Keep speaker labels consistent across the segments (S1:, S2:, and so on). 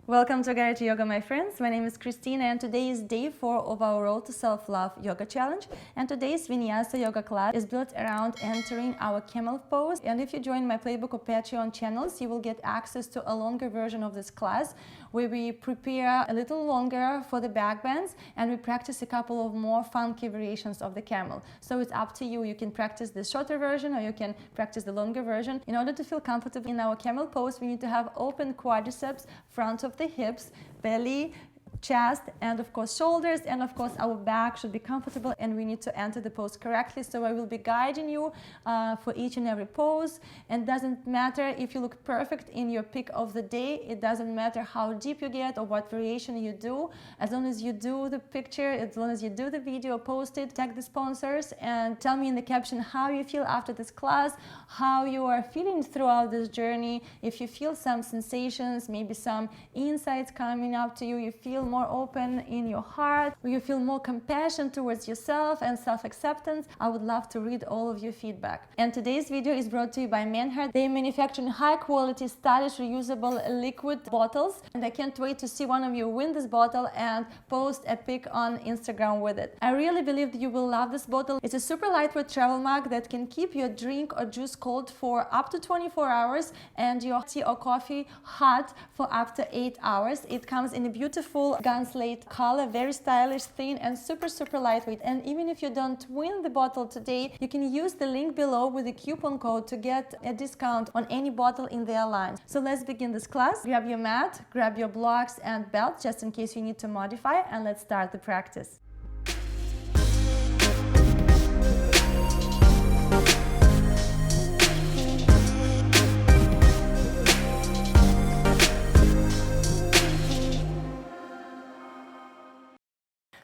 S1: Welcome to Gayatri Yoga, my friends. My name is Christina and today is day 4 of our Road to Self-Love Yoga Challenge. And today's Vinyasa yoga class is built around entering our Camel pose. And if you join my Playbook or Patreon channels, you will get access to a longer version of this class where we prepare a little longer for the backbends and we practice a couple of more funky variations of the Camel. So it's up to you. You can practice the shorter version or you can practice the longer version. In order to feel comfortable in our Camel pose, we need to have open quadriceps, front of the hips, belly, chest, and of course shoulders, and of course our back should be comfortable and we need to enter the pose correctly. So I will be guiding you for each and every pose, and doesn't matter if you look perfect in your pick of the day, it doesn't matter how deep you get or what variation you do, as long as you do the picture, as long as you do the video, post it, tag the sponsors and tell me in the caption how you feel after this class, how you are feeling throughout this journey. If you feel some sensations, maybe some insights coming up to you, you feel more open in your heart, or you feel more compassion towards yourself and self-acceptance, I would love to read all of your feedback. And today's video is brought to you by Manhart. They manufacture high quality, stylish, reusable liquid bottles, and I can't wait to see one of you win this bottle and post a pic on Instagram with it. I really believe that you will love this bottle. It's a super lightweight travel mug that can keep your drink or juice cold for up to 24 hours and your tea or coffee hot for up to 8 hours. It comes in a beautiful gunslate color, very stylish, thin and super lightweight. And even if you don't win the bottle today, you can use the link below with the coupon code to get a discount on any bottle in their line. So let's begin this class. Grab your mat, grab your blocks and belt just in case you need to modify, and let's start the practice.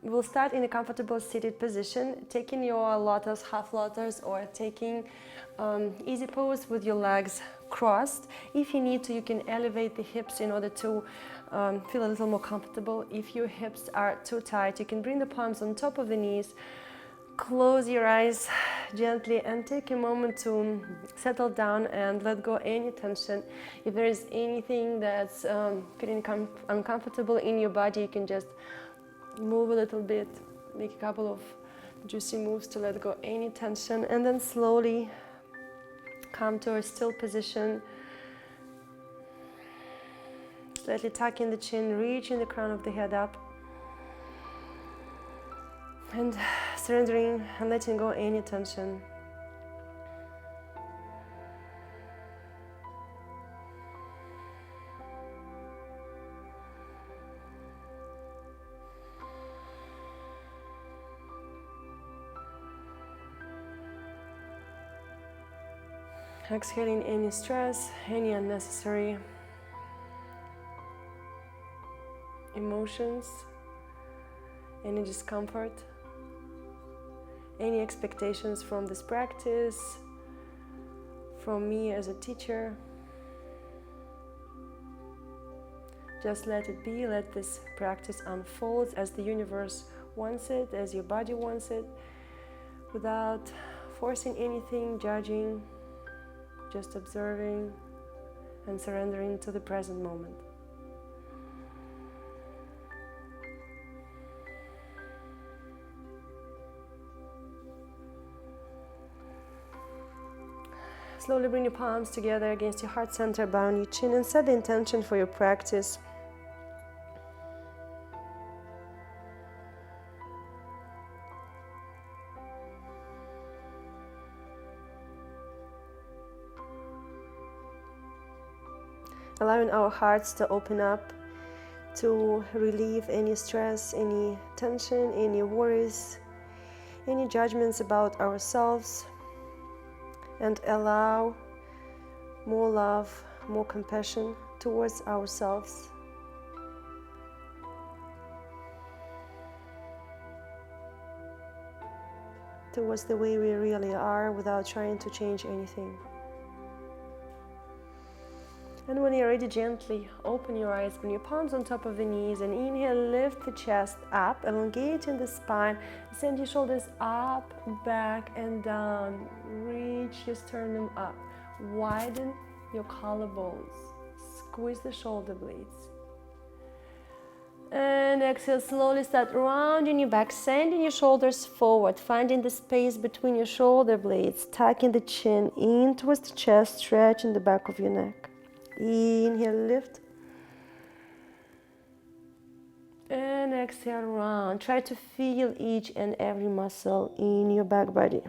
S1: We'll start in a comfortable seated position, taking your lotus, half lotus, or taking easy pose with your legs crossed. If you need to, you can elevate the hips in order to feel a little more comfortable. If your hips are too tight, you can bring the palms on top of the knees, close your eyes gently and take a moment to settle down and let go any tension. If there is anything that's feeling uncomfortable in your body, you can just move a little bit, make a couple of juicy moves to let go any tension, and then slowly come to a still position, slightly tucking the chin, reaching the crown of the head up, and surrendering and letting go any tension. Exhaling any stress, any unnecessary emotions, any discomfort, any expectations from this practice, from me as a teacher. Just let it be, let this practice unfold as the universe wants it, as your body wants it, without forcing anything, judging, just observing and surrendering to the present moment. Slowly bring your palms together against your heart center, bow on your chin, and set the intention for your practice. Allowing our hearts to open up to relieve any stress, any tension, any worries, any judgments about ourselves, and allow more love, more compassion towards ourselves. Towards the way we really are without trying to change anything. And when you're ready, gently open your eyes, bring your palms on top of the knees, and inhale, lift the chest up, elongating the spine, send your shoulders up, back and down, reach your sternum up, widen your collarbones, squeeze the shoulder blades,
S2: And exhale, slowly start rounding your back, sending your shoulders forward, finding the space between your shoulder blades, tucking the chin in towards the chest, stretching the back of your neck. Inhale, lift. And exhale, round. Try to feel each and every muscle in your back body.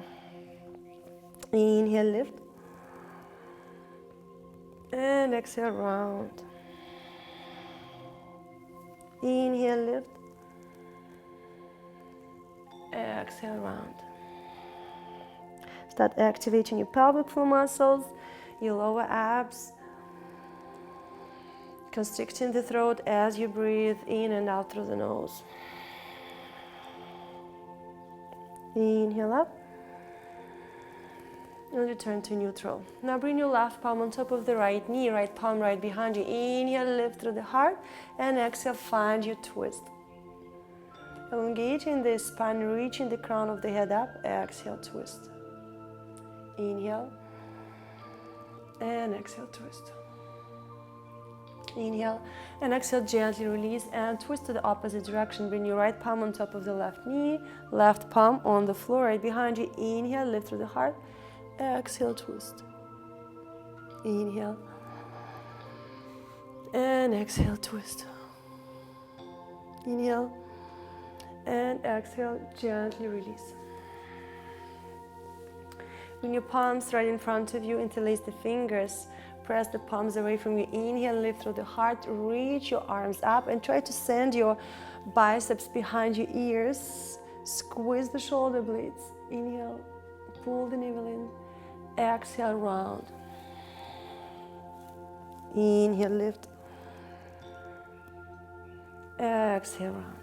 S2: Inhale, lift. And exhale, round. Inhale, lift. Exhale, round. Start activating your pelvic floor muscles, your lower abs, constricting the throat as you breathe in and out through the nose. Inhale up and return to neutral. Now bring your left palm on top of the right knee, right palm right behind you. Inhale, lift through the heart, and exhale, find your twist. Elongating the spine, reaching the crown of the head up. Exhale, twist. Inhale and exhale, twist. Inhale and exhale, gently release and twist to the opposite direction. Bring your right palm on top of the left knee, left palm on the floor right behind you. Inhale, lift through the heart. Exhale, twist. Inhale and exhale, twist. Inhale and exhale, gently release. Bring your palms right in front of you, interlace the fingers, press the palms away from you. Inhale, lift through the heart, reach your arms up and try to send your biceps behind your ears. Squeeze the shoulder blades. Inhale, pull the navel in. Exhale, round. Inhale, lift. Exhale, round.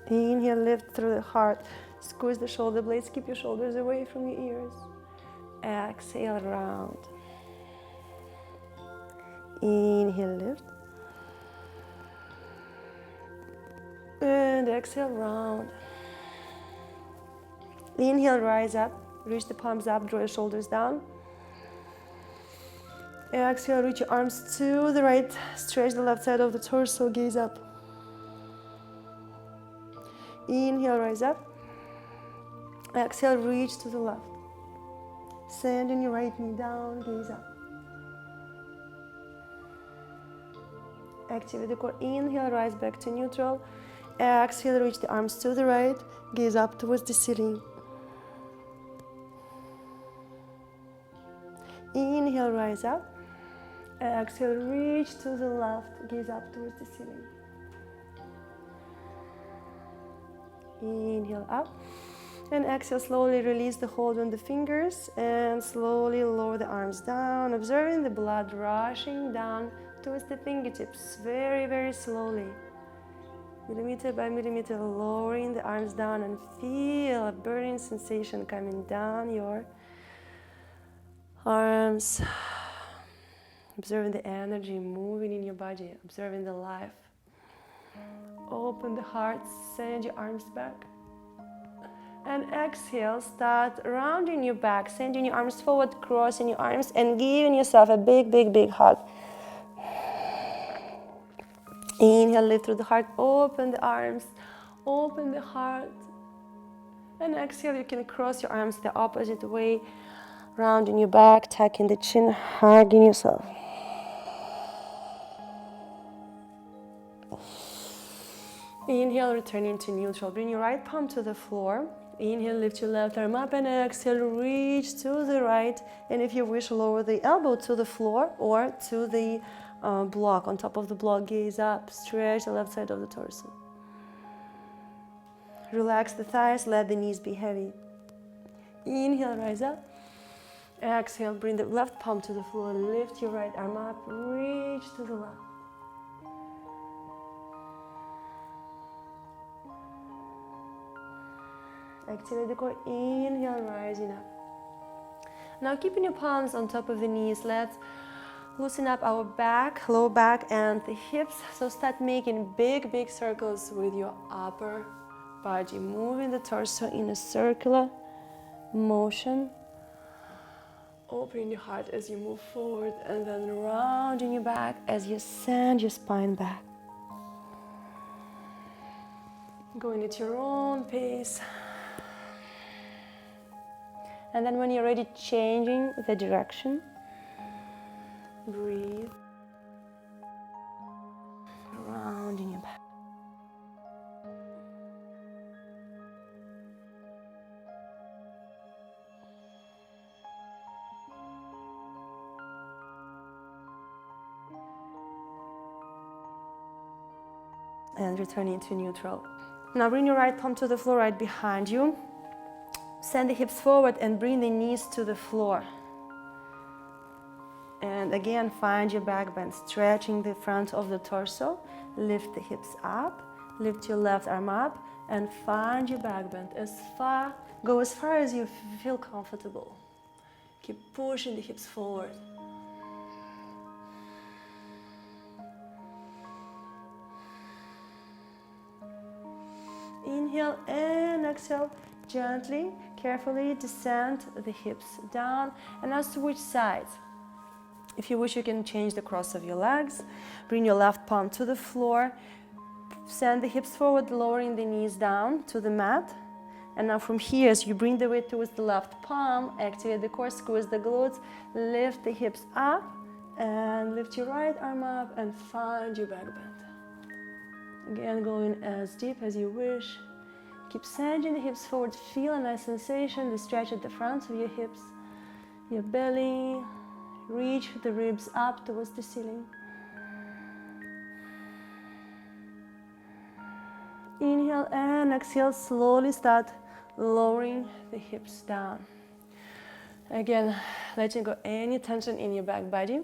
S2: Inhale, lift through the heart. Squeeze the shoulder blades. Keep your shoulders away from your ears. Exhale, round. Inhale, lift. And exhale, round. Inhale, rise up. Reach the palms up, draw your shoulders down. Exhale, reach your arms to the right. Stretch the left side of the torso, gaze up. Inhale, rise up. Exhale, reach to the left. Sending your right knee down, gaze up. Activate the core. Inhale, rise back to neutral. Exhale, reach the arms to the right, gaze up towards the ceiling. Inhale, rise up. Exhale, reach to the left, gaze up towards the ceiling. Inhale up. And exhale, slowly release the hold on the fingers and slowly lower the arms down, observing the blood rushing down towards the fingertips, very, very slowly. Millimeter by millimeter, lowering the arms down and feel a burning sensation coming down your arms. Observing the energy moving in your body, observing the life. Open the heart, send your arms back. And exhale, start rounding your back, sending your arms forward, crossing your arms, and giving yourself a big, big, big hug. Inhale, lift through the heart, open the arms, open the heart. And exhale, you can cross your arms the opposite way, rounding your back, tucking the chin, hugging yourself. Inhale, returning to neutral. Bring your right palm to the floor. Inhale, lift your left arm up and exhale, reach to the right. And if you wish, lower the elbow to the floor or to the block. On top of the block, gaze up, stretch the left side of the torso. Relax the thighs, let the knees be heavy. Inhale, rise up. Exhale, bring the left palm to the floor, lift your right arm up, reach to the left. Activate the core, inhale, rising up. Now keeping your palms on top of the knees, let's loosen up our back, low back and the hips. So start making big, big circles with your upper body, moving the torso in a circular motion. Opening your heart as you move forward and then rounding your back as you send your spine back. Going at your own pace. And then when you're ready, changing the direction. Breathe. Rounding your back. And returning to neutral. Now bring your right palm to the floor right behind you. Send the hips forward and bring the knees to the floor. And again, find your back bend, stretching the front of the torso. Lift the hips up, lift your left arm up, and find your back bend go as far as you feel comfortable. Keep pushing the hips forward. Inhale and exhale. Gently, carefully descend the hips down, and now switch sides. If you wish, you can change the cross of your legs. Bring your left palm to the floor. Send the hips forward, lowering the knees down to the mat. And now from here, as you bring the weight towards the left palm, activate the core, squeeze the glutes, lift the hips up, and lift your right arm up and find your back bend. Again, going as deep as you wish. Keep sending the hips forward. Feel a nice sensation, the stretch at the front of your hips, your belly. Reach the ribs up towards the ceiling. Inhale and exhale. Slowly start lowering the hips down. Again, letting go any tension in your back body.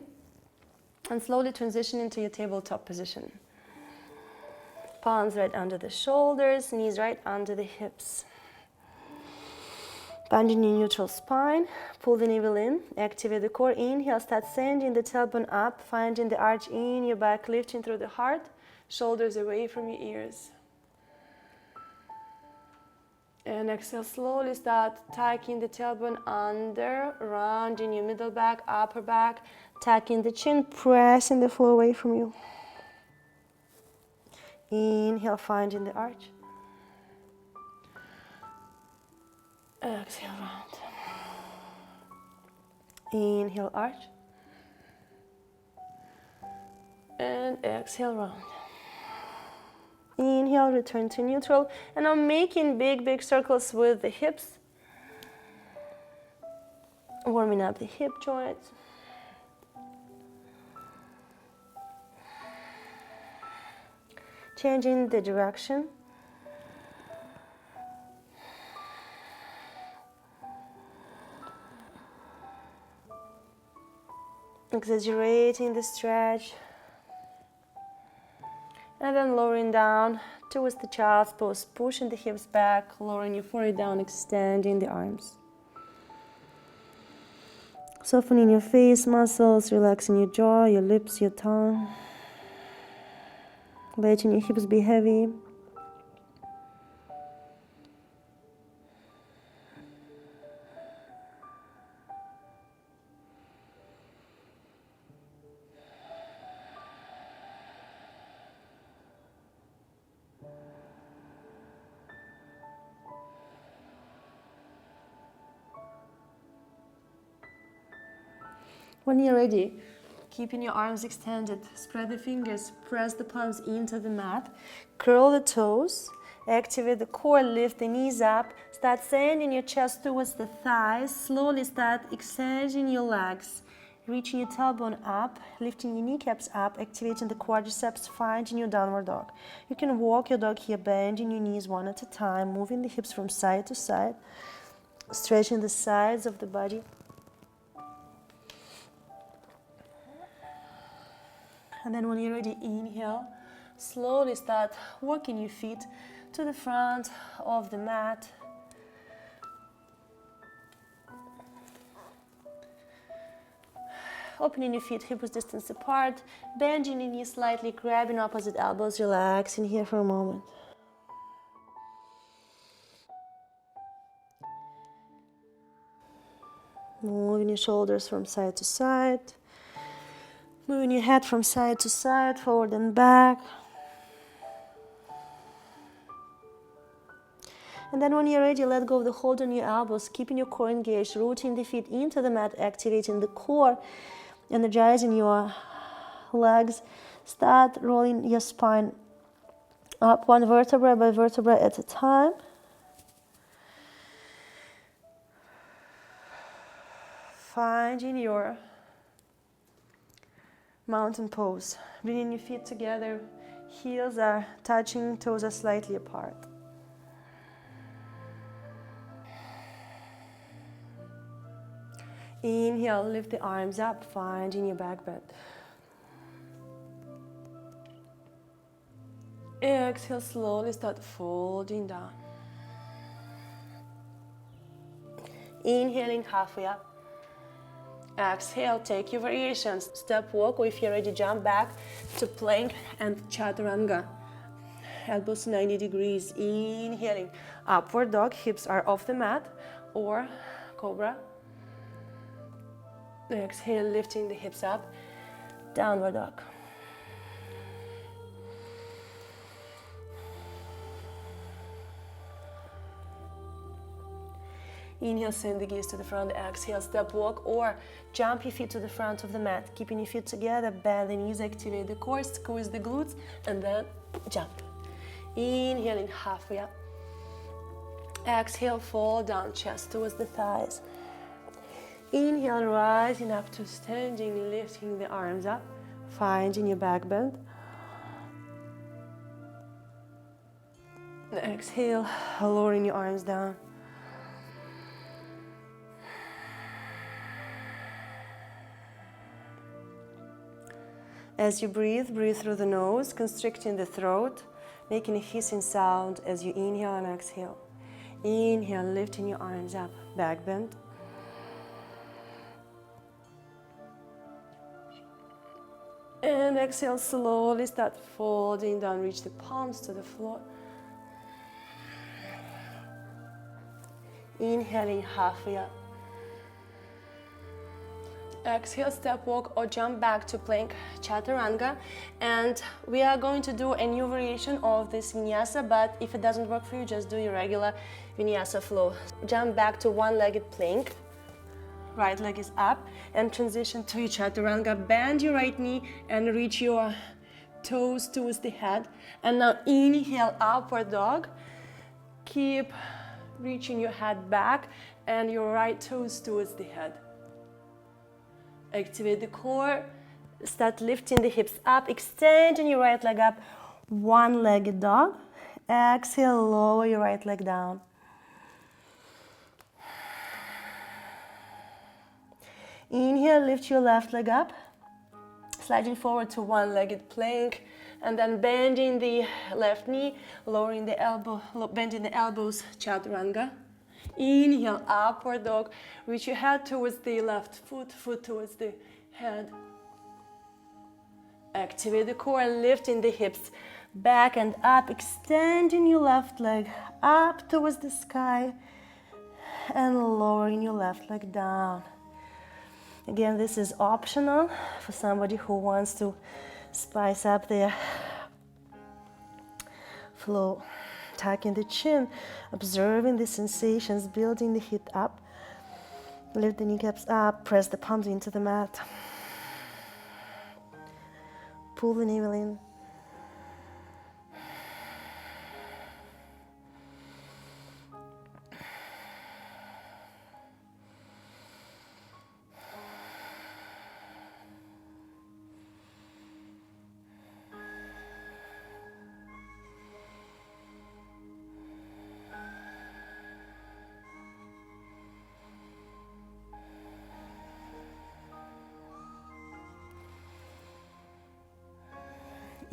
S2: And slowly transition into your tabletop position. Palms right under the shoulders, knees right under the hips. Bending your neutral spine, pull the navel in, activate the core. Inhale, start sending the tailbone up, finding the arch in your back, lifting through the heart, shoulders away from your ears. And exhale, slowly start tucking the tailbone under, rounding your middle back, upper back, tucking the chin, pressing the floor away from you. Inhale, finding the arch. Exhale, round. Inhale, arch. And exhale, round. Inhale, return to neutral. And I'm making big circles with the hips. Warming up the hip joints. Changing the direction. Exaggerating the stretch. And then lowering down towards the child's pose, pushing the hips back, lowering your forehead down, extending the arms. Softening your face muscles, relaxing your jaw, your lips, your tongue. Letting your hips be heavy. When you're ready, keeping your arms extended, spread the fingers, press the palms into the mat, curl the toes, activate the core, lift the knees up, start sending your chest towards the thighs, slowly start extending your legs, reaching your tailbone up, lifting your kneecaps up, activating the quadriceps, finding your downward dog. You can walk your dog here, bending your knees one at a time, moving the hips from side to side, stretching the sides of the body. And then when you're ready, inhale, slowly start walking your feet to the front of the mat. Opening your feet hip width distance apart, bending your knees slightly, grabbing opposite elbows, relaxing here for a moment. Moving your shoulders from side to side. Moving your head from side to side, forward and back. And then when you're ready, let go of the hold on your elbows, keeping your core engaged, rooting the feet into the mat, activating the core, energizing your legs. Start rolling your spine up one vertebra by vertebra at a time. Finding your mountain pose. Bringing your feet together. Heels are touching, toes are slightly apart. Inhale, lift the arms up, finding your back bend. Exhale, slowly start folding down. Inhaling halfway up. Exhale, take your variations. Step walk, or if you're ready, jump back to plank and chaturanga. Elbows 90 degrees. Inhaling, upward dog, hips are off the mat, or cobra. Exhale, lifting the hips up, downward dog. Inhale, send the gaze to the front. Exhale, step walk or jump your feet to the front of the mat. Keeping your feet together, bend the knees, activate the core, squeeze the glutes, and then jump. Inhaling halfway up. Exhale, fall down, chest towards the thighs. Inhale, rising up to standing, lifting the arms up, finding your back bend. Exhale, lowering your arms down. As you breathe, breathe through the nose, constricting the throat, making a hissing sound as you inhale and exhale. Inhale, lifting your arms up, back bend. And exhale, slowly start folding down, reach the palms to the floor. Inhaling halfway up. Exhale, step walk or jump back to plank chaturanga, and we are going to do a new variation of this vinyasa, but if it doesn't work for you, just do your regular vinyasa flow. Jump back to one-legged plank, right leg is up, and transition to your chaturanga. Bend your right knee and reach your toes towards the head, and now inhale, upward dog. Keep reaching your head back and your right toes towards the head. Activate the core, start lifting the hips up, extending your right leg up, one-legged dog. Exhale, lower your right leg down. Inhale, lift your left leg up, sliding forward to one-legged plank, and then bending the left knee, lowering the elbow, bending the elbows, chaturanga. Inhale, upward dog, reach your head towards the left foot, foot towards the head. Activate the core, lifting the hips back and up, extending your left leg up towards the sky and lowering your left leg down. Again, this is optional for somebody who wants to spice up their flow. Tucking the chin, observing the sensations, building the hip up. Lift the kneecaps up, press the palms into the mat. Pull the navel in.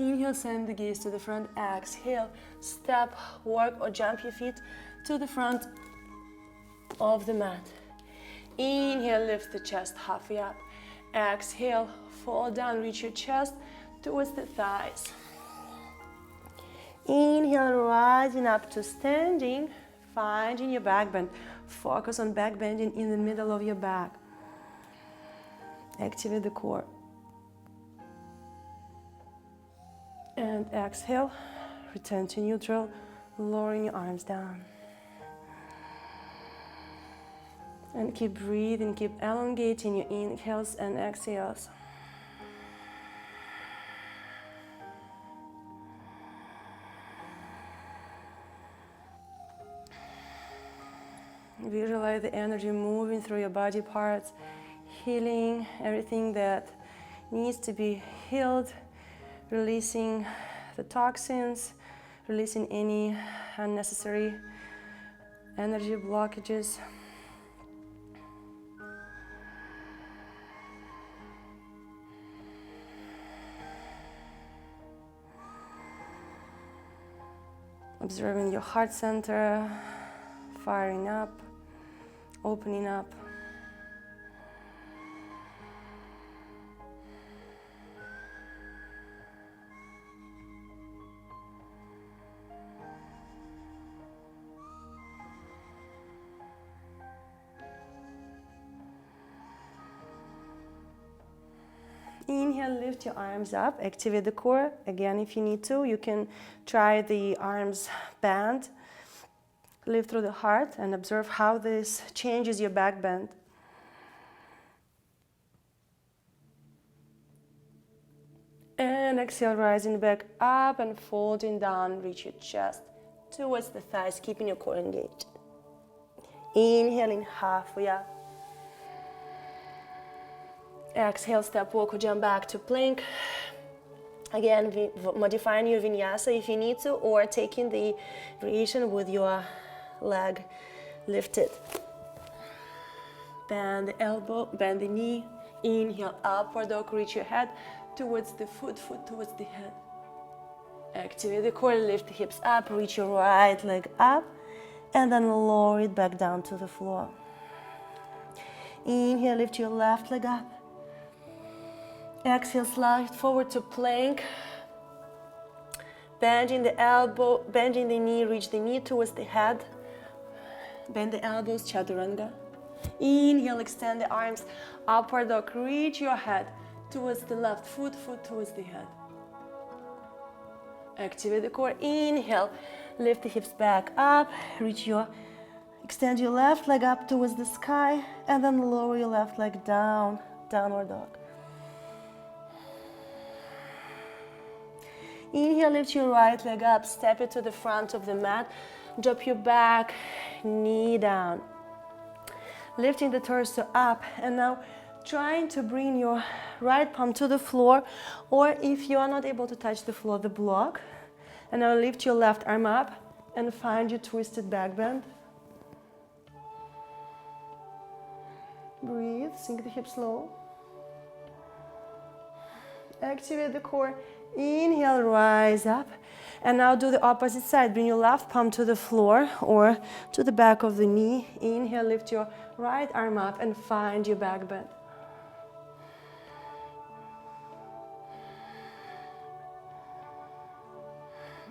S2: Inhale, send the gaze to the front. Exhale, step, work or jump your feet to the front of the mat. Inhale, lift the chest halfway up. Exhale, fall down, reach your chest towards the thighs. Inhale, rising up to standing, finding your back bend. Focus on back bending in the middle of your back. Activate the core. And exhale, return to neutral, lowering your arms down. And keep breathing, keep elongating your inhales and exhales. Visualize the energy moving through your body parts, healing everything that needs to be healed, releasing the toxins, releasing any unnecessary energy blockages. Observing your heart center, firing up, opening up. Inhale, lift your arms up, activate the core. Again, if you need to, you can try the arms band. Lift through the heart and observe how this changes your back bend. And exhale, rising back up and folding down, reach your chest towards the thighs, keeping your core engaged. Inhaling halfway up. Exhale, step walk or jump back to plank. Again, modifying your vinyasa if you need to, or taking the variation with your leg lifted. Bend the elbow, bend the knee. Inhale, upward dog, reach your head towards the foot towards the head. Activate the core, lift the hips up, reach your right leg up, and then lower it back down to the floor. Inhale, lift your left leg up. Exhale, slide forward to plank. Bending the elbow, bending the knee, reach the knee towards the head. Bend the elbows, chaturanga. Inhale, extend the arms, upward dog, reach your head towards the left foot towards the head. Activate the core, inhale, lift the hips back up, extend your left leg up towards the sky, and then lower your left leg down, downward dog. Inhale, lift your right leg up, step it to the front of the mat, drop your back, knee down. Lifting the torso up, and now trying to bring your right palm to the floor, or if you are not able to touch the floor, the block. And now lift your left arm up and find your twisted back bend. Breathe, sink the hips low. Activate the core. Inhale, rise up. And now do the opposite side. Bring your left palm to the floor or to the back of the knee. Inhale, lift your right arm up and find your back bend.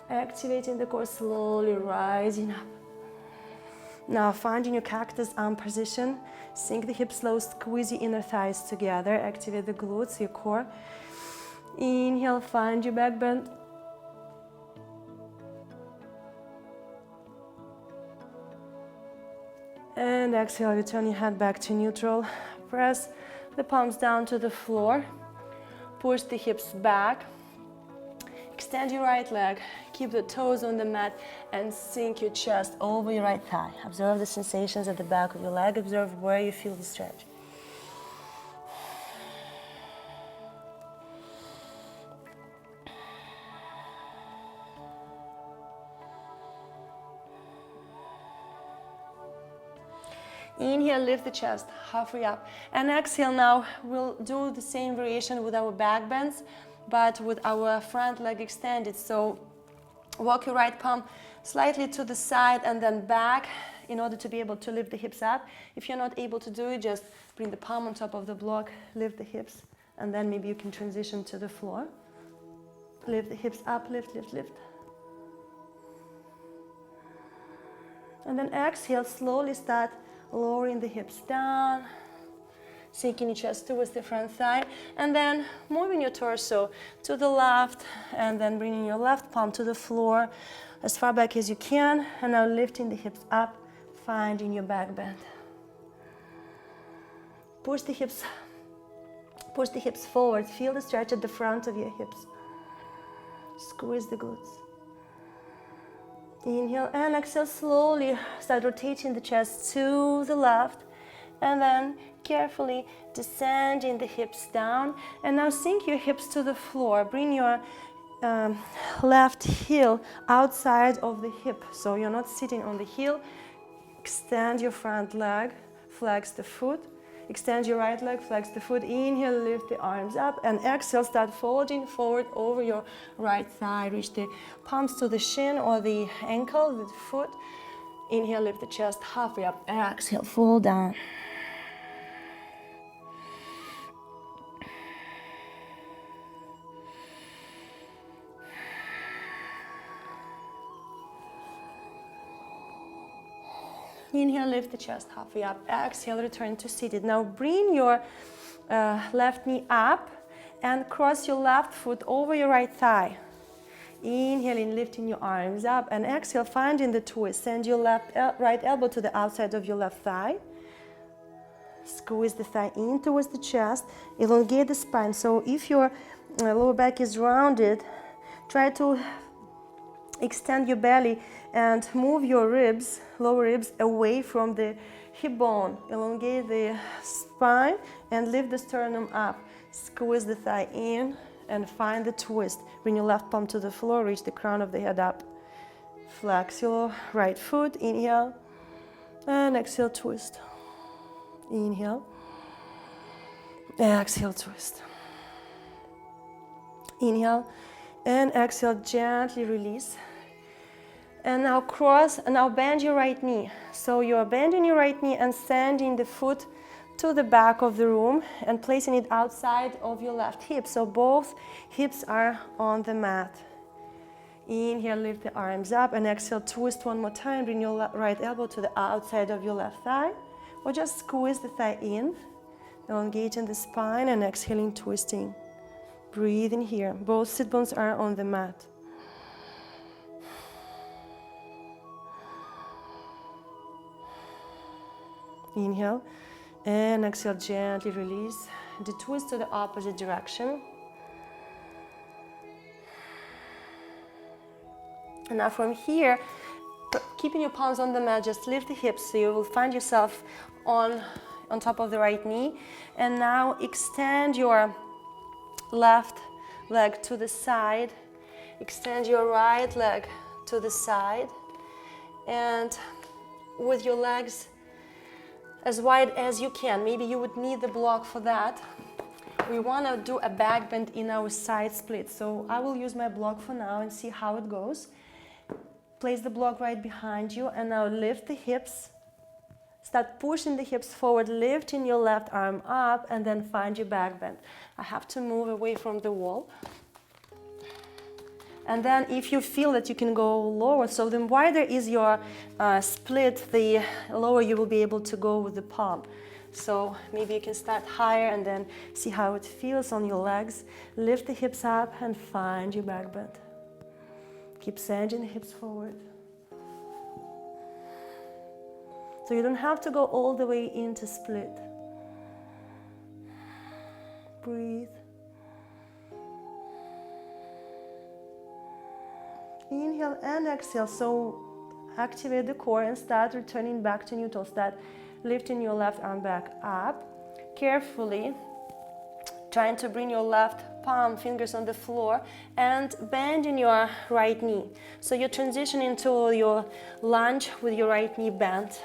S2: Activating the core, slowly rising up. Now finding your cactus arm position. Sink the hips low, squeeze your inner thighs together. Activate the glutes, your core. Inhale, find your back bend. And exhale, return your head back to neutral. Press the palms down to the floor. Push the hips back. Extend your right leg. Keep the toes on the mat and sink your chest over your right thigh. Observe the sensations at the back of your leg. Observe where you feel the stretch. Inhale, lift the chest halfway up. And exhale, now we'll do the same variation with our back bends, but with our front leg extended. So walk your right palm slightly to the side and then back in order to be able to lift the hips up. If you're not able to do it, just bring the palm on top of the block, lift the hips, and then maybe you can transition to the floor. Lift the hips up, lift, lift, lift. And then exhale, slowly start lowering the hips down, sinking your chest towards the front thigh, and then moving your torso to the left, and then bringing your left palm to the floor as far back as you can, and now lifting the hips up, finding your back bend. push the hips forward. Feel the stretch at the front of your hips. Squeeze the glutes. Inhale and exhale, slowly start rotating the chest to the left, and then carefully descending the hips down. And now sink your hips to the floor. Bring your left heel outside of the hip, so you're not sitting on the heel. Extend your front leg, flex the foot. Extend your right leg, flex the foot. Inhale, lift the arms up, and exhale, start folding forward over your right thigh. Reach the palms to the shin or the ankle, the foot. Inhale, lift the chest halfway up. Exhale, fold down. Inhale, lift the chest halfway up. Exhale, return to seated. Now bring your left knee up and cross your left foot over your right thigh. Inhaling, lifting your arms up, and exhale, finding the twist. Send your right elbow to the outside of your left thigh. Squeeze the thigh in towards the chest. Elongate the spine. So if your lower back is rounded, try to extend your belly and move your ribs, lower ribs, away from the hip bone. Elongate the spine and lift the sternum up. Squeeze the thigh in and find the twist. Bring your left palm to the floor, reach the crown of the head up. Flex your right foot, inhale, and exhale, twist. Inhale, exhale, twist. Inhale, and exhale, gently release. And now cross, and now bend your right knee. So you're bending your right knee and sending the foot to the back of the room and placing it outside of your left hip. So both hips are on the mat. Inhale, lift the arms up, and exhale, twist one more time. Bring your right elbow to the outside of your left thigh, or just squeeze the thigh in, elongating the spine, and exhaling, twisting. Breathe in here. Both sit bones are on the mat. Inhale and exhale, gently release the twist to the opposite direction. And now from here, keeping your palms on the mat, just lift the hips so you will find yourself on top of the right knee. And now extend your left leg to the side, extend your right leg to the side, and with your legs as wide as you can. Maybe you would need the block for that. We want to do a back bend in our side split. So I will use my block for now and see how it goes. Place the block right behind you, and now lift the hips. Start pushing the hips forward, lifting your left arm up, and then find your back bend. I have to move away from the wall. And then if you feel that you can go lower, so the wider is your split, the lower you will be able to go with the palm. So maybe you can start higher and then see how it feels on your legs. Lift the hips up and find your back bend. Keep sending the hips forward. So you don't have to go all the way into split. Breathe. Inhale and exhale. So activate the core and start returning back to neutral. Start lifting your left arm back up. Carefully trying to bring your left palm, fingers on the floor, and bending your right knee. So you transition into your lunge with your right knee bent.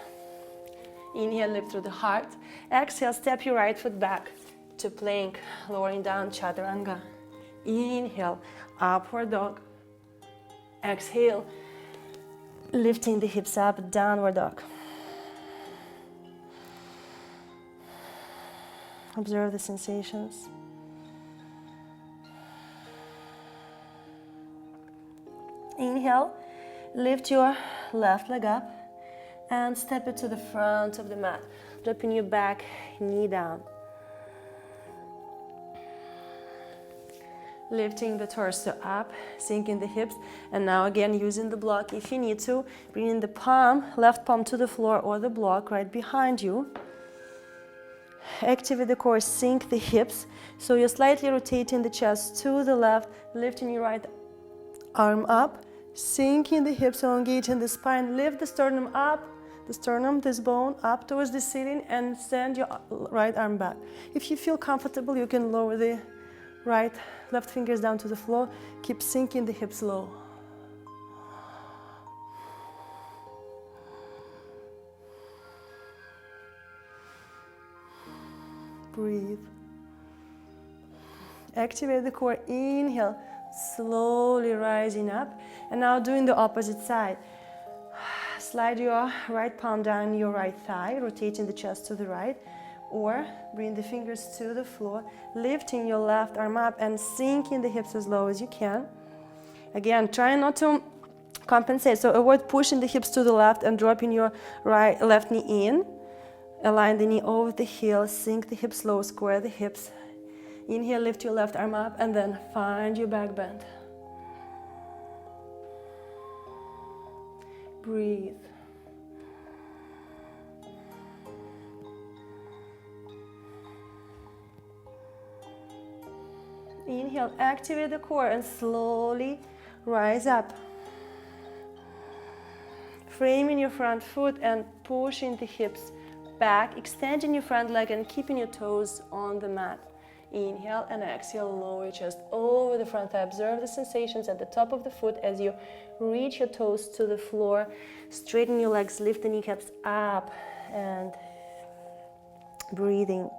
S2: Inhale, lift through the heart. Exhale, step your right foot back to plank, lowering down chaturanga. Inhale, upward dog. Exhale, lifting the hips up, downward dog. Observe the sensations. Inhale, lift your left leg up and step it to the front of the mat, dropping your back knee down. Lifting the torso up, sinking the hips, and now again using the block if you need to, bringing the palm, left palm to the floor or the block right behind you. Activate the core, sink the hips. So you're slightly rotating the chest to the left, lifting your right arm up, sinking the hips, elongating the spine, lift the sternum up, the sternum, this bone, up towards the ceiling, and send your right arm back. If you feel comfortable, you can lower the left fingers down to the floor. Keep sinking the hips low. Breathe. Activate the core. Inhale, slowly rising up. And now doing the opposite side. Slide your right palm down your right thigh, rotating the chest to the right. Or bring the fingers to the floor, lifting your left arm up and sinking the hips as low as you can. Again, try not to compensate. So avoid pushing the hips to the left and dropping your left knee in. Align the knee over the heel, sink the hips low, square the hips. Inhale, lift your left arm up, and then find your back bend. Breathe. Inhale, activate the core and slowly rise up. Framing your front foot and pushing the hips back, extending your front leg and keeping your toes on the mat. Inhale and exhale, lower your chest over the front thigh. Observe the sensations at the top of the foot as you reach your toes to the floor. Straighten your legs, lift the kneecaps up and breathing.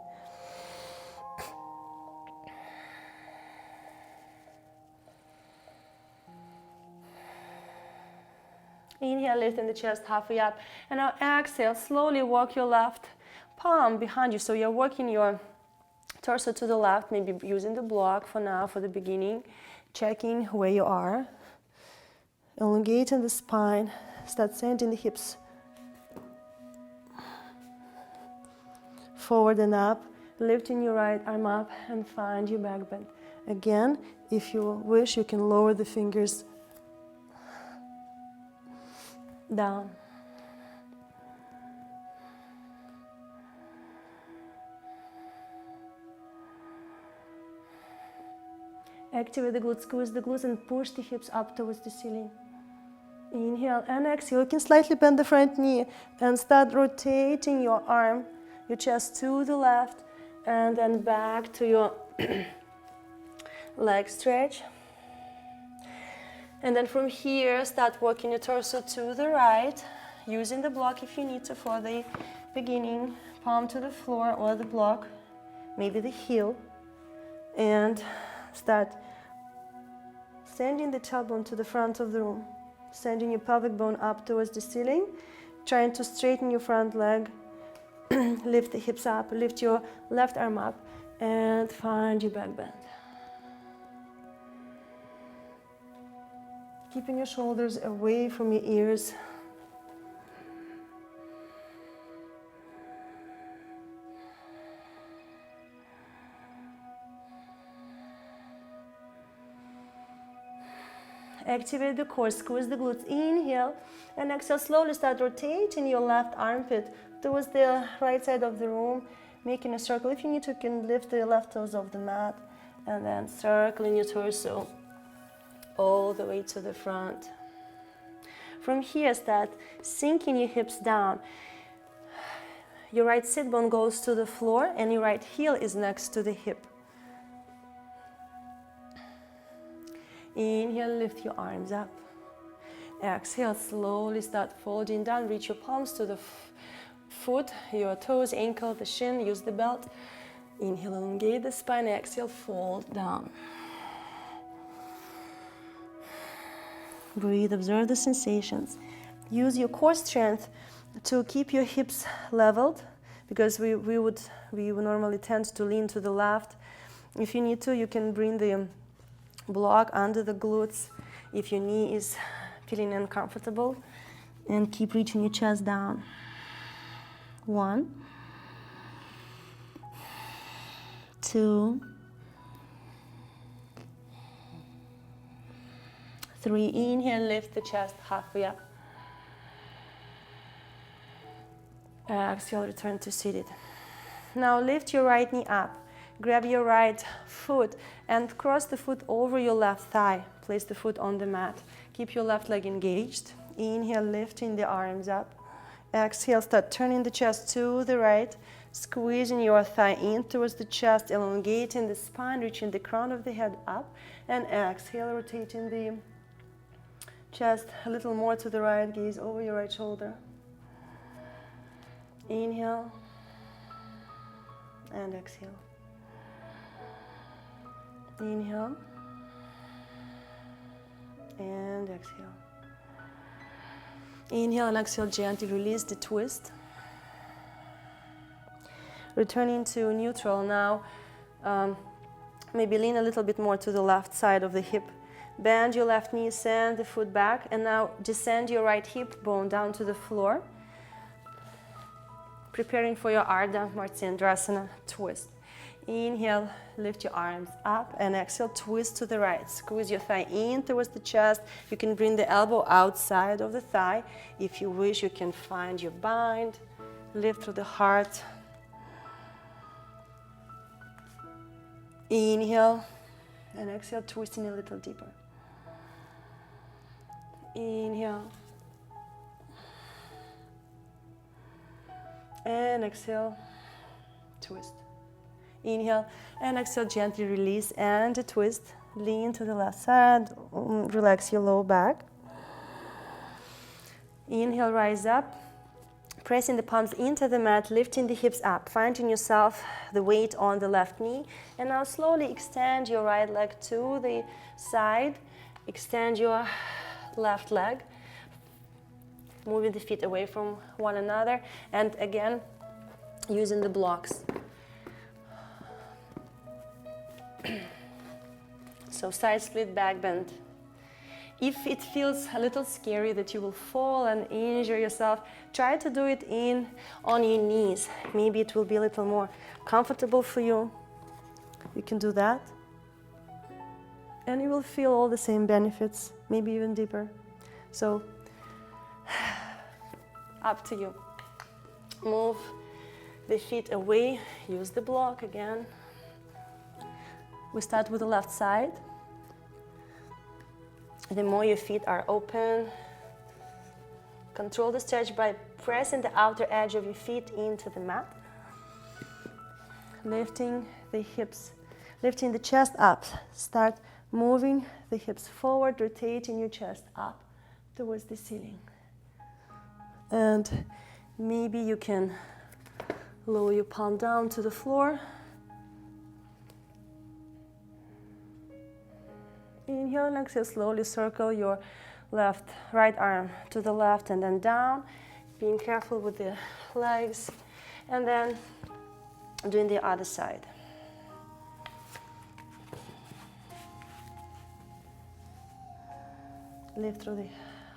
S2: Inhale, lifting the chest halfway up. And now exhale, slowly walk your left palm behind you. So you're working your torso to the left, maybe using the block for now, for the beginning. Checking where you are. Elongating the spine. Start sending the hips forward and up. Lifting your right arm up and find your back bend. Again, if you wish, you can lower the fingers down. Activate the glutes, squeeze the glutes and push the hips up towards the ceiling. Inhale and exhale. You can slightly bend the front knee and start rotating your arm, your chest to the left and then back to your leg stretch. And then from here, start working your torso to the right, using the block if you need to for the beginning. Palm to the floor or the block, maybe the heel. And start sending the tailbone to the front of the room. Sending your pelvic bone up towards the ceiling. Trying to straighten your front leg. Lift the hips up, lift your left arm up, and find your back bend. Keeping your shoulders away from your ears. Activate the core, squeeze the glutes, inhale, and exhale, slowly start rotating your left armpit towards the right side of the room, making a circle. If you need to, you can lift the left toes off the mat, and then circling your torso all the way to the front. From here, start sinking your hips down. Your right sit bone goes to the floor, and your right heel is next to the hip. Inhale, lift your arms up. Exhale, slowly start folding down. Reach your palms to the foot, your toes, ankle, the shin. Use the belt. Inhale, elongate the spine. Exhale, fold down. Breathe, observe the sensations. Use your core strength to keep your hips leveled, because we would normally tend to lean to the left. If you need to, you can bring the block under the glutes if your knee is feeling uncomfortable, and keep reaching your chest down. 1, 2, 3. Inhale, lift the chest halfway up. Exhale, return to seated. Now lift your right knee up. Grab your right foot and cross the foot over your left thigh. Place the foot on the mat. Keep your left leg engaged. Inhale, lifting the arms up. Exhale, start turning the chest to the right. Squeezing your thigh in towards the chest, elongating the spine, reaching the crown of the head up. And exhale, rotating the chest a little more to the right, gaze over your right shoulder. Inhale and exhale. Inhale and exhale. Inhale and exhale, gently release the twist. Returning to neutral now. Maybe lean a little bit more to the left side of the hip. Bend your left knee, send the foot back, and now descend your right hip bone down to the floor. Preparing for your Ardha Matsyendrasana twist. Inhale, lift your arms up, and exhale, twist to the right. Squeeze your thigh in towards the chest. You can bring the elbow outside of the thigh. If you wish, you can find your bind. Lift through the heart. Inhale, and exhale, twisting a little deeper. Inhale. And exhale, twist. Inhale and exhale, gently release and a twist. Lean to the left side, relax your low back. Inhale, rise up. Pressing the palms into the mat, lifting the hips up, finding yourself the weight on the left knee. And now slowly extend your right leg to the side. Extend your left leg, moving the feet away from one another. And again, using the blocks. So side split, back bend. If it feels a little scary that you will fall and injure yourself, try to do it on your knees. Maybe it will be a little more comfortable for you. You can do that. And you will feel all the same benefits, maybe even deeper. So, up to you. Move the feet away. Use the block again. We start with the left side. The more your feet are open, control the stretch by pressing the outer edge of your feet into the mat. Lifting the hips, lifting the chest up. Start moving the hips forward, rotating your chest up towards the ceiling. And maybe you can lower your palm down to the floor. Inhale and exhale, slowly circle your right arm to the left and then down. Being careful with the legs. And then doing the other side. Lift through the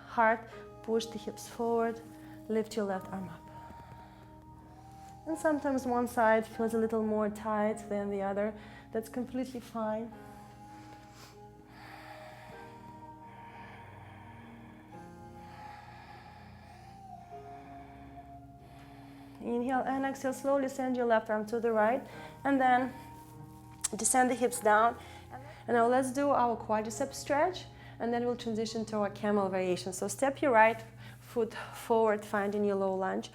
S2: heart, push the hips forward, lift your left arm up. And sometimes one side feels a little more tight than the other. That's completely fine. Inhale and exhale, slowly send your left arm to the right and then descend the hips down. And now let's do our quadriceps stretch and then we'll transition to our camel variation. So step your right foot forward, finding your low lunge.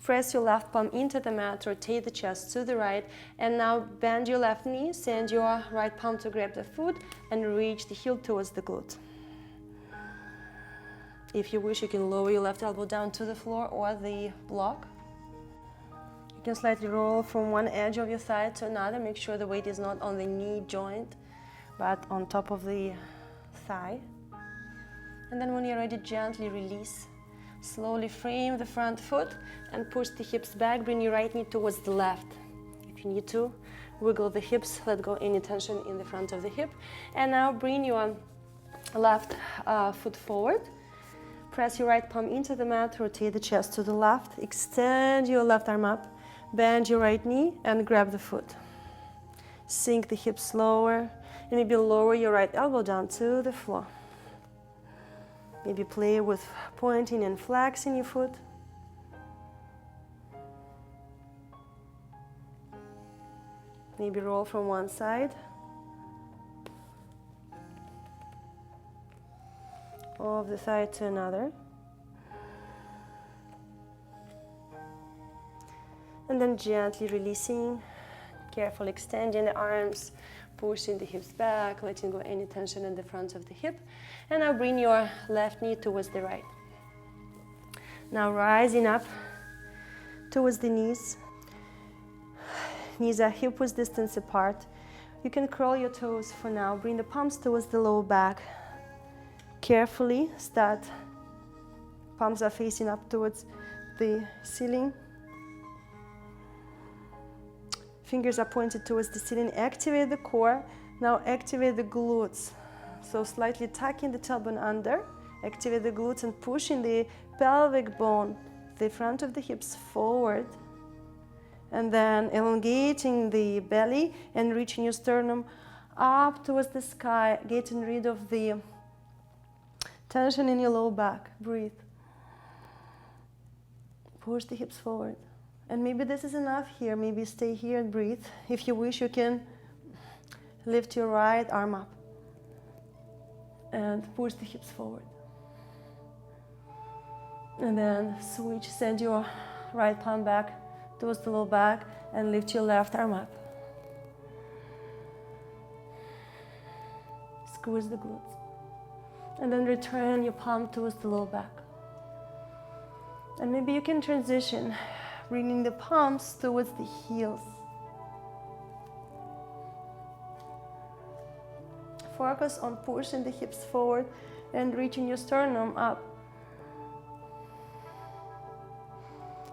S2: Press your left palm into the mat, rotate the chest to the right, and now bend your left knee, send your right palm to grab the foot and reach the heel towards the glute. If you wish, you can lower your left elbow down to the floor or the block. You can slightly roll from one edge of your thigh to another. Make sure the weight is not on the knee joint, but on top of the thigh. And then when you're ready, gently release. Slowly frame the front foot and push the hips back. Bring your right knee towards the left. If you need to, wiggle the hips, let go any tension in the front of the hip. And now bring your left foot forward. Press your right palm into the mat, rotate the chest to the left, extend your left arm up, bend your right knee and grab the foot. Sink the hips lower and maybe lower your right elbow down to the floor. Maybe play with pointing and flexing your foot. Maybe roll from one side of the thigh to another. And then gently releasing, carefully extending the arms, pushing the hips back, letting go any tension in the front of the hip. And now bring your left knee towards the right. Now rising up towards the knees. Knees are hip-width distance apart. You can curl your toes for now. Bring the palms towards the lower back. Carefully start. Palms are facing up towards the ceiling. Fingers are pointed towards the ceiling. Activate the core. Now activate the glutes. So slightly tucking the tailbone under. Activate the glutes and pushing the pelvic bone, the front of the hips forward. And then elongating the belly and reaching your sternum up towards the sky, getting rid of the tension in your lower back. Breathe. Push the hips forward. And maybe this is enough here. Maybe stay here and breathe. If you wish, you can lift your right arm up and push the hips forward. And then switch, send your right palm back towards the lower back and lift your left arm up. Squeeze the glutes. And then return your palm towards the lower back. And maybe you can transition, bringing the palms towards the heels. Focus on pushing the hips forward and reaching your sternum up.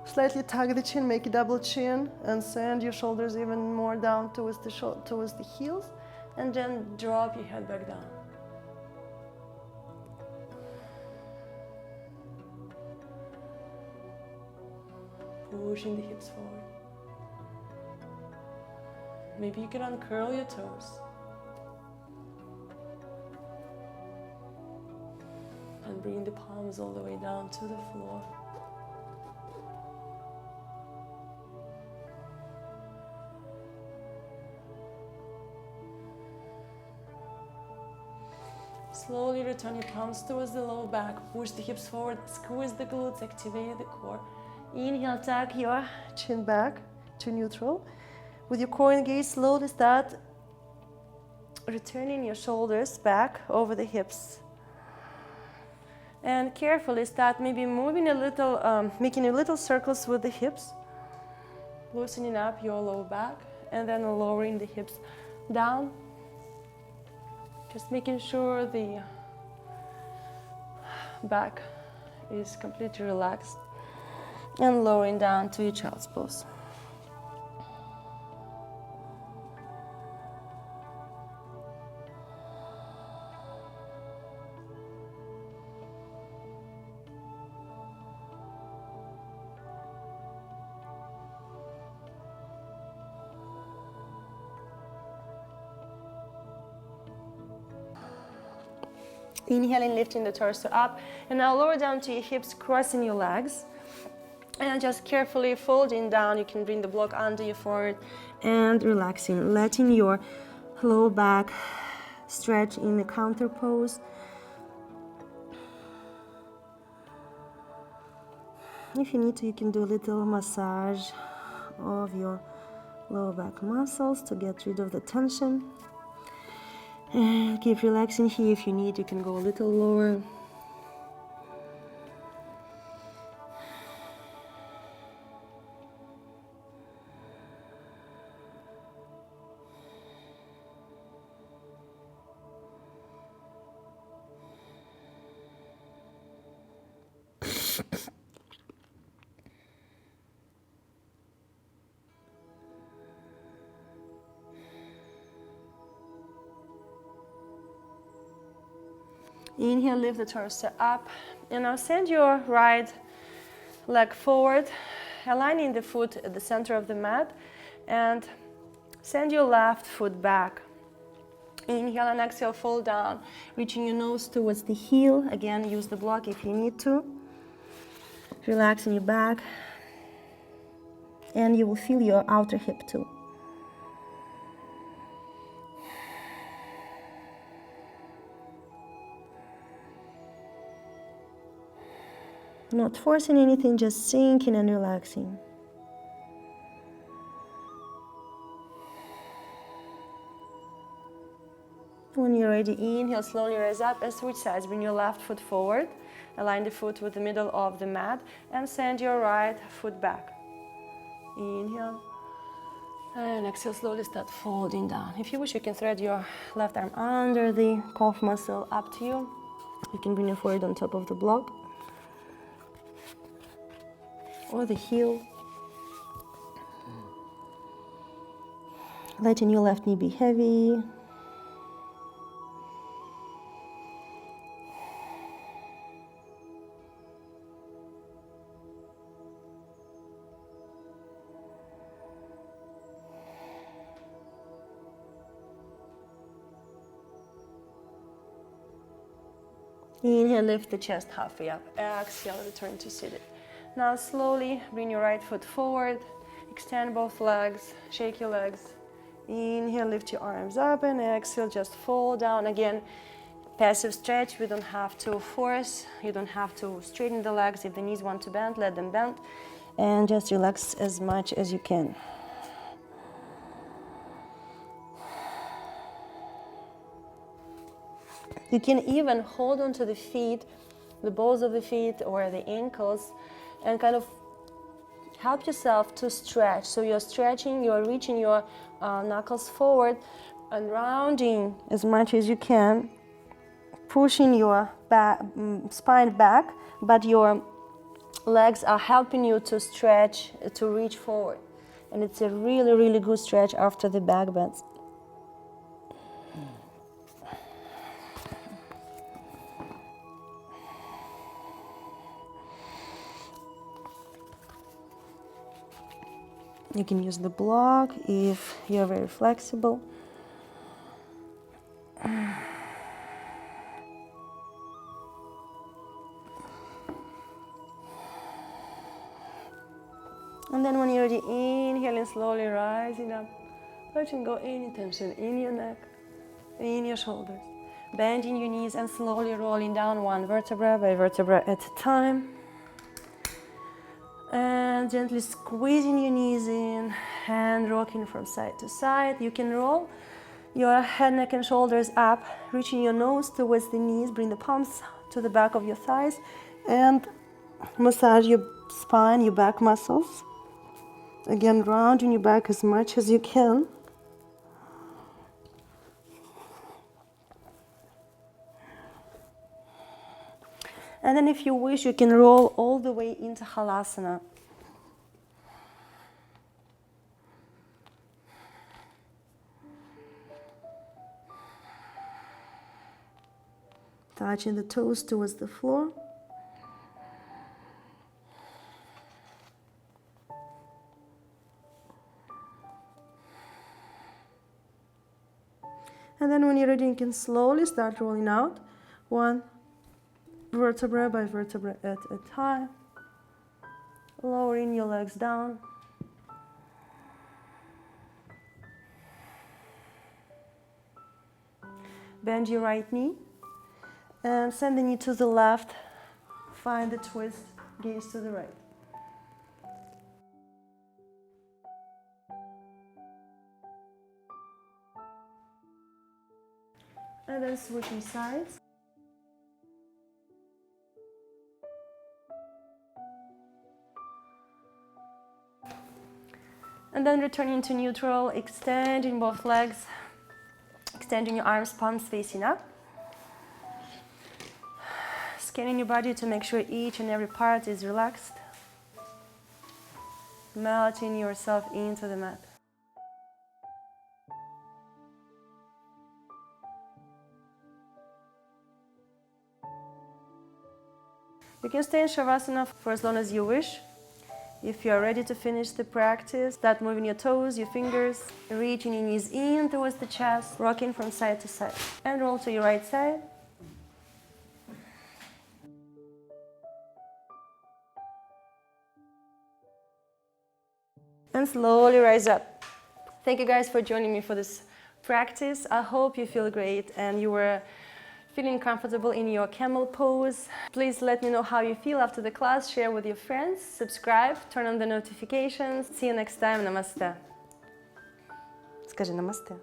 S2: Slightly tug the chin, make a double chin, and send your shoulders even more down towards the heels, and then drop your head back down. Pushing the hips forward. Maybe you can uncurl your toes. And bring the palms all the way down to the floor. Slowly return your palms towards the lower back. Push the hips forward, squeeze the glutes, activate the core. Inhale, tuck your chin back to neutral. With your core engaged, slowly start returning your shoulders back over the hips. And carefully start maybe moving a little, making a little circles with the hips. Loosening up your lower back and then lowering the hips down. Just making sure the back is completely relaxed. And lowering down to your child's pose. Inhaling, lifting the torso up, and now lower down to your hips, crossing your legs. And just carefully folding down, you can bring the block under your forehead and relaxing, letting your lower back stretch in the counter pose. If you need to, you can do a little massage of your lower back muscles to get rid of the tension. And keep relaxing here. If you need, you can go a little lower. Inhale, lift the torso up, and now send your right leg forward, aligning the foot at the center of the mat, and send your left foot back. Inhale and exhale, fall down, reaching your nose towards the heel. Again, use the block if you need to. Relaxing your back, and you will feel your outer hip too. Not forcing anything, just sinking and relaxing. When you're ready, inhale, slowly rise up and switch sides. Bring your left foot forward, align the foot with the middle of the mat, and send your right foot back. Inhale, and exhale, slowly start folding down. If you wish, you can thread your left arm under the calf muscle, up to you. You can bring your forehead on top of the block, or the heel. Letting your left knee be heavy. Inhale, lift the chest halfway up. Exhale, return to seated. Now slowly bring your right foot forward. Extend both legs, shake your legs. Inhale, lift your arms up, and exhale, just fall down. Again, passive stretch. We don't have to force. You don't have to straighten the legs. If the knees want to bend, let them bend. And just relax as much as you can. You can even hold onto the feet, the balls of the feet or the ankles, and kind of help yourself to stretch. So you're stretching, you're reaching your knuckles forward and rounding as much as you can, pushing your spine back, but your legs are helping you to stretch, to reach forward. And it's a really, really good stretch after the back bends. You can use the block if you're very flexible. And then when you're ready, inhaling, slowly rising up, letting go any tension in your neck, in your shoulders. Bending your knees and slowly rolling down one vertebra by vertebra at a time. And gently squeezing your knees in and rocking from side to side. You can roll your head, neck, and shoulders up, reaching your nose towards the knees. Bring the palms to the back of your thighs and massage your spine, your back muscles. Again, rounding your back as much as you can. And then if you wish, you can roll all the way into Halasana. Touching the toes towards the floor. And then when you're ready, you can slowly start rolling out one vertebra by vertebra at a time, lowering your legs down. Bend your right knee and send the knee to the left. Find the twist, gaze to the right. And then switching sides. And then returning to neutral, extending both legs, extending your arms, palms facing up. Scanning your body to make sure each and every part is relaxed. Melting yourself into the mat. You can stay in Shavasana for as long as you wish. If you are ready to finish the practice, start moving your toes, your fingers, reaching your knees in towards the chest, rocking from side to side. And roll to your right side. And slowly rise up. Thank you guys for joining me for this practice. I hope you feel great and you were Feeling comfortable in your camel pose? Please let me know how you feel after the class. Share with your friends, subscribe, turn on the notifications. See you next time. Namaste. Скажи namaste.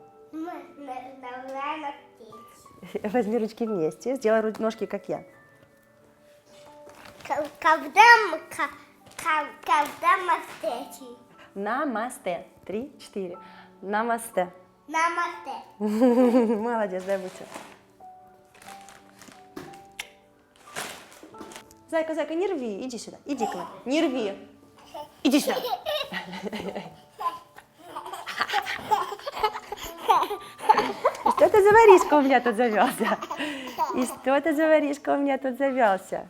S2: Возьми ручки вместе, сделай ножки, как я.
S3: Когда мастечи?
S2: Намасте. 3, 4. Намасте.
S3: Намасте.
S2: Молодец, дай бутер. Зайка, зайка, не рви, иди сюда, иди к нам, не рви, иди сюда. И что это за воришка у меня тут завелся? И что это за воришка у меня тут завелся?